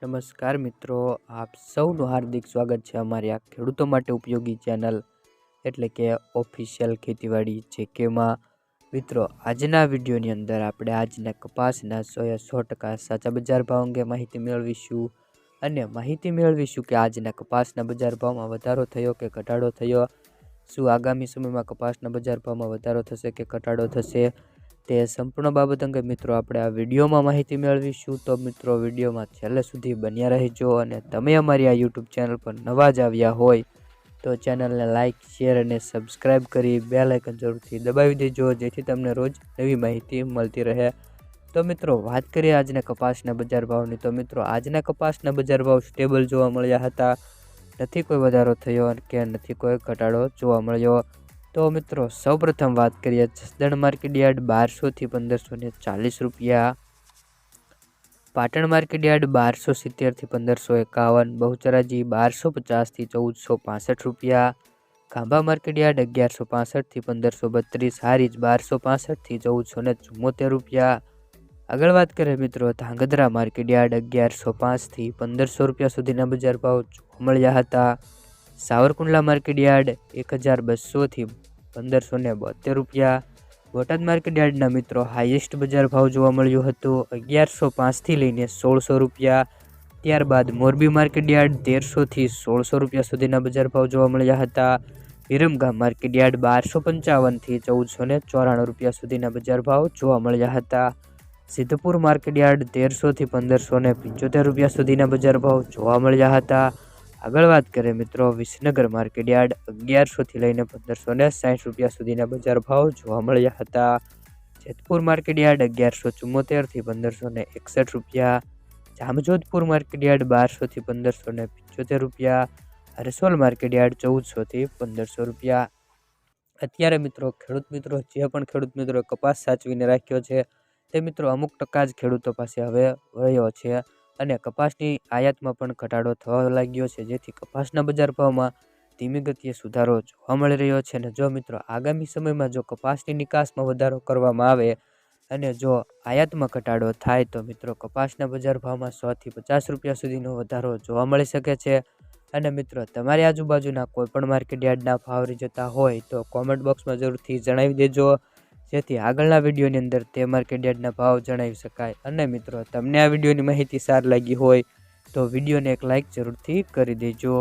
નમસ્કાર મિત્રો, આપ સૌનું હાર્દિક સ્વાગત છે અમારી આ ખેડૂતો માટે ઉપયોગી ચેનલ એટલે કે ઓફિશિયલ ખેતીવાડી જેકેમાં. મિત્રો, આજના વિડીયોની અંદર આપણે આજના કપાસના 100% સાચા બજાર ભાવ અંગે માહિતી મેળવીશું અને માહિતી મેળવીશું કે આજના કપાસના બજાર ભાવમાં વધારો થયો કે ઘટાડો થયો, શું આગામી સમયમાં કપાસના બજાર ભાવમાં વધારો થશે કે ઘટાડો થશે, તે સંપૂર્ણ બાબત અંગે મિત્રો આપણે આ વિડીયોમાં માહિતી મેળવીશું. તો મિત્રો, વિડીયોમાં છેલ્લે સુધી બન્યા રહેજો અને તમે અમારી આ યુટ્યુબ ચેનલ પર નવા જ આવ્યા હોય તો ચેનલને લાઇક, શેર અને સબસ્ક્રાઈબ કરી બેલ આઇકન જરૂરથી દબાવી દેજો, જેથી તમને રોજ નવી માહિતી મળતી રહે. તો મિત્રો, વાત કરીએ આજના કપાસના બજાર ભાવની. તો મિત્રો, આજના કપાસના બજાર ભાવ સ્ટેબલ જોવા મળ્યા હતા. નથી કોઈ વધારો થયો કે નથી કોઈ ઘટાડો જોવા મળ્યો. તો મિત્રો, સૌપ્રથમ વાત કરીએ જસદણ માર્કેટ યાર્ડ 1200 થી 1540 રૂપિયા, પાટણ માર્કેટ યાર્ડ 1270 થી 1551, બહુચરાજી 1250 થી 1465 રૂપિયા, ખાંભા માર્કેટ યાર્ડ 1165 થી 1532, હારીજ 1265 થી 1474 રૂપિયા. આગળ વાત કરીએ મિત્રો, ધાંગધ્રા માર્કેટ યાર્ડ 1105 થી 1500 રૂપિયા સુધીના બજાર ભાવ જોવા મળ્યા હતા. સાવરકુંડલા માર્કેટ યાર્ડ 1200 થી 1572 રૂપિયા. બોટાદ માર્કેટ યાર્ડના મિત્રો હાઈએસ્ટ બજાર ભાવ જોવા મળ્યું હતું 1105 થી લઈને 1600 રૂપિયા. ત્યારબાદ મોરબી માર્કેટ યાર્ડ 1300 થી 1600 રૂપિયા સુધીના બજાર ભાવ જોવા મળ્યા હતા. વિરમગામ માર્કેટ યાર્ડ 1255 થી 1494 રૂપિયા સુધીના બજાર ભાવ જોવા મળ્યા હતા. સિદ્ધપુર માર્કેટ યાર્ડ 1300 થી 1575 રૂપિયા સુધીના બજાર ભાવ જોવા મળ્યા હતા. આગળ વાત કરીએ મિત્રો, વિસનગર માર્કેટ યાર્ડ 1100 થી લઈને 1560 રૂપિયા સુધીના બજાર ભાવ જોવા મળ્યા હતા. જેતપુર માર્કેટ યાર્ડ 1174 થી 1561 રૂપિયા, જામજોધપુર માર્કેટ યાર્ડ 1200 થી 1575 રૂપિયા, હરસોલ માર્કેટ યાર્ડ 1400 થી 1500 રૂપિયા. અત્યારે મિત્રો, ખેડૂત મિત્રો જે પણ ખેડૂત મિત્રો કપાસ સાચવીને રાખ્યો છે તે મિત્રો અમુક ટકા જ ખેડૂતો પાસે હવે રહ્યો છે અને કપાસની આયાતમાં પણ ઘટાડો થવા લાગ્યો છે, જેથી કપાસના બજાર ભાવમાં ધીમી ગતિએ સુધારો જોવા મળી રહ્યો છે. અને જો મિત્રો આગામી સમયમાં જો કપાસની નિકાસમાં વધારો કરવામાં આવે અને જો આયાતમાં ઘટાડો થાય તો મિત્રો કપાસના બજાર ભાવમાં 100 થી 50 રૂપિયા સુધીનો વધારો જોવા મળી શકે છે. અને મિત્રો, તમારી આજુબાજુના કોઈ પણ માર્કેટ યાર્ડના ભાવ જતા હોય તો કોમેન્ટ બોક્સમાં જરૂરથી જણાવી દેજો, જેથી આગળના વિડીયોની અંદર તે માર્કેટ યાર્ડના ભાવ જણાવી શકાય. અને મિત્રો, તમને આ વિડીયોની માહિતી સારી લાગી હોય તો વિડીયોને એક લાઇક જરૂરથી કરી દેજો.